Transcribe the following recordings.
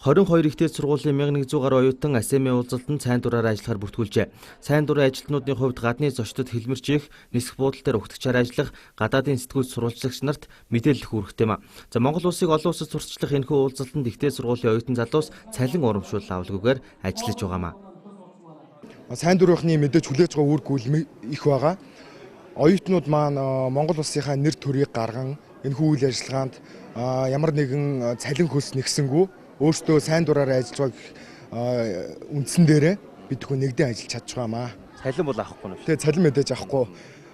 22 ихтэй сургуулийн 1100 гаруй оюутан АСЕМ-ийн уулзалтанд сайн дураараа ажиллахаар бүртгүүлжээ. Сайн дурын ажилтнуудын хувьд гадны зочдод хэлмэрч их, нисэх буудал дээр угтагчаар ажиллах, гадаадын сэтгүүл сурвалжлагч нарт мэдээлэл хүргэх юм а. За Монгол улсыг олон улсад сурталчлах энэхүү уулзалтанд ихтэй сургуулийн оюутан залуус цалин урамшуул авалгүйгээр ажиллаж байгаамаа. Сайн дурынхны мэдээж хүлээж байгаа үр гүйл их байгаа. Оюутнууд маань Монгол улсынхаа нэр төрийг гарган энэхүү үйл ажиллагаанд ямар нэгэн цалин хөлс нэгсэнгүү өөртөө сайн дураараа ажиллаж байгаа үндсэн дээрээ бид хүн нэгдэн ажиллаж чадж байгаамаа. Цалин бол авахгүй нь. Тэгээ цалин мэдээж авахгүй.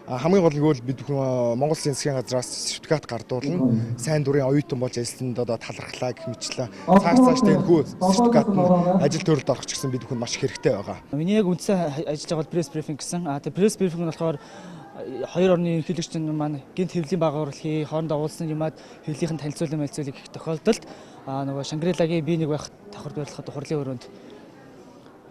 Хамгийн гол нь бид хүн Монгол Улсын засгийн газраас сертификат гардуулна. Сайн дурын оюутан болж ажилласанд одоо талархлаа гэх мэтлээ. Цааш энэхүү сертификат нь ажил төрөлд орох ч гэсэн бид хүн маш их хэрэгтэй байгаа. Миний яг үндсэн ажиллаж байгаа бол пресс брифинг гэсэн. Тэгээ пресс брифинг нь болохоор хоёр орны ерөнхийлөгчдийн маань гинт хэвлэлийн байгууллагын хоорондоо уулзсан юмад хэвлэлийнхэн танилцуулан хэлцүүлэг их тохиолдолд нөгөө Шангрилагийн бие нэг байх давхар барилгад хурлын өрөөнд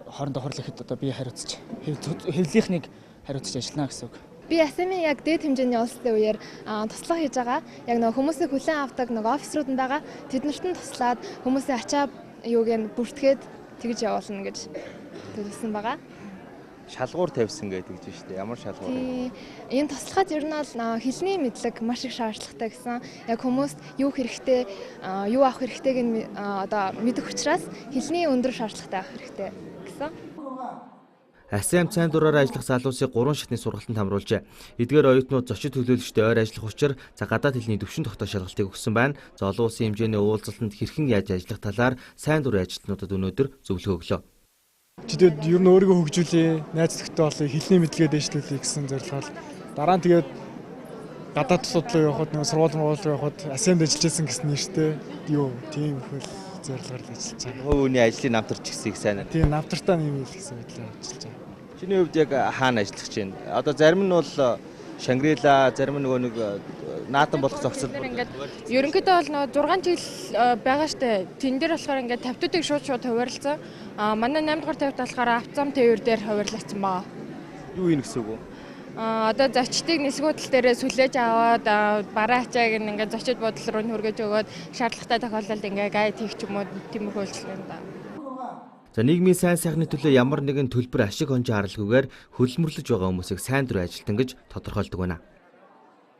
хоорондоо хурлахад одоо би хариуцж хэвлэлийнхнийг хариуцж ажиллана гэсэн үг. Би АСЕМ-ийн яг дээд хэмжээний улсын үеэр туслах хийж байгаа. Яг нөгөө хүмүүсийн хүлээн авдаг нөгөө офисрууд нь байгаа. Тэднэрт нь туслаад хүмүүсийн ачаа юуг нь бүртгээд тэгж явуулна гэж төлөвлөсөн байгаа. Шалгуур тавьсан гэдэг чинь шүү дээ. Ямар шалгуур вэ? Энэ туслахад ер нь бол хэлний мэдлэг маш их шаардлагатай гэсэн. Яг хүмүүст юу хэрэгтэй, юу авах хэрэгтэйг нь одоо мэдэх учраас хэлний өндөр шаардлагатай авах хэрэгтэй гэсэн. АСЕМ сайн дураараа ажиллах залуусыг 3 шатны сургалтанд хамруулжээ. Эдгээр оюутнууд зочид төлөөлөгчдөд ойр ажиллах учир гадаад хэлний төвшин тогтоох шалгалтыг өгсөн байна. За олон улсын хэмжээний уулзалтанд хэрхэн яаж ажиллах талаар сайн дурын ажилтнуудад өнөөдөр зөвлөгөө өглөө. Чидэд ер нь өөрийгөө хөгжүүлээ, найзлагтай болъё, хэлний мэдлэгээ дэвшлүүлэе гэсэн зорилгоор дараа нь тэгээд гадаад тусад руу явхад нэг сургууль руу явхад АСЕМ-д ажиллажсэн гэсэн нэртэй юу тийм хөл зорилгоор ажиллаж байгаа. Хөвөний ажлын намтарч гисэх сайн. Тийм намтартаа нэмэл гэсэн байдлаар ажиллаж байгаа. Чиний хувьд яг хаана ажиллах гэж байна? Одоо зарим нь бол Шангрила, зарим нөгөө нэг наатан болох зохицол. Ерөнхийдөө бол нөгөө 6 жил байгаа штэ. Тэн дээр болохоор ингээд тавьтуудыг шууд хуваарлцсан. Манай 8 дугаар тавьт болохоор автозам тээвэр дээр хуваарлцсан баа. Юу юм гэсэн үг вэ? Одоо зочдыг нисгүүдэл дээрээ сүлээж аваад бараа ачааг ингээд зочид бодол руу хүргэж өгөөд шаардлагатай тохиолдолд ингээд гайд хийх ч юм уу тиймэрхүү үйлчлэгэн да. За нийгмийн сайн сайхны төлөө ямар нэгэн төлбөр ашиг хонжоо харалгүйгээр хөлмөрлөж байгаа хүмүүсийг сайн дурын ажилтан гэж тодорхойлдог байна.